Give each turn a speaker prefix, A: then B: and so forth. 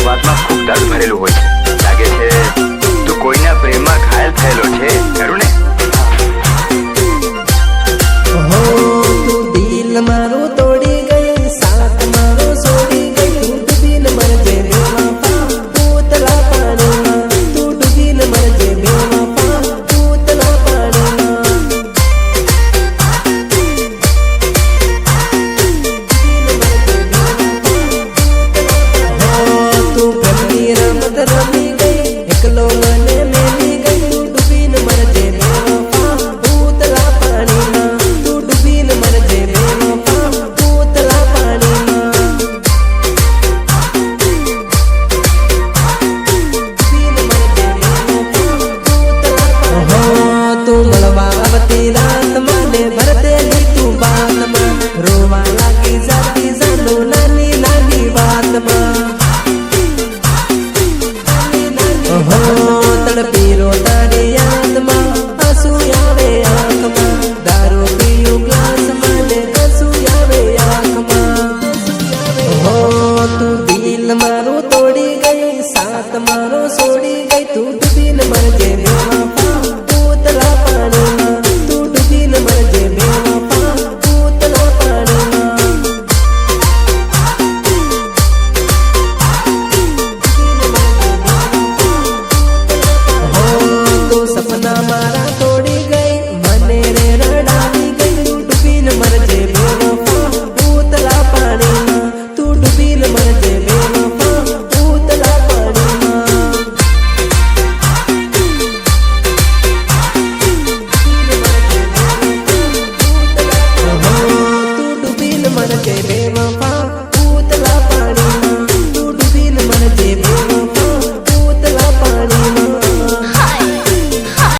A: વાતમાં ખૂબ દર્દ ભરેલું હોય છે. લાગે છે તું કોઈના પ્રેમમાં ઘાયલ થયેલો છે, ખરું ને?
B: હો તું દિલ મારું તોડી ગઈ, સાથ મારો છોડી ગઈ. તું ડૂબીને મરજે બેવફા ઉતલા પાણીમાં, તું ડૂબીને મરજે બેવફા ઉતલા પાણીમાં. તું પ્રેમની રમત રમી ગઈ, એકલો મને મેલી ગઈ. તું ડૂબીને મરજે બેવફા ઉતલા પાણીમાં, તું ડૂબીને મરજે બેવફા ઉતલા પાણીમાં. ડૂબીને મરજે બેવફા ઉતલા પાણીમાં. તું મળવા આવતી રાતમાં ને ભરતેલી તું બાતમાં, રોવા લાગી જાતી જાનું નાની નાની વાતમાં. તડપીરો તારી યાદમાં, આંસુ આવે આંખમાં. દારૂ પીયું ગ્લાસમાં ને આંસુ આવે આંખમાં. હો તું દિલમાં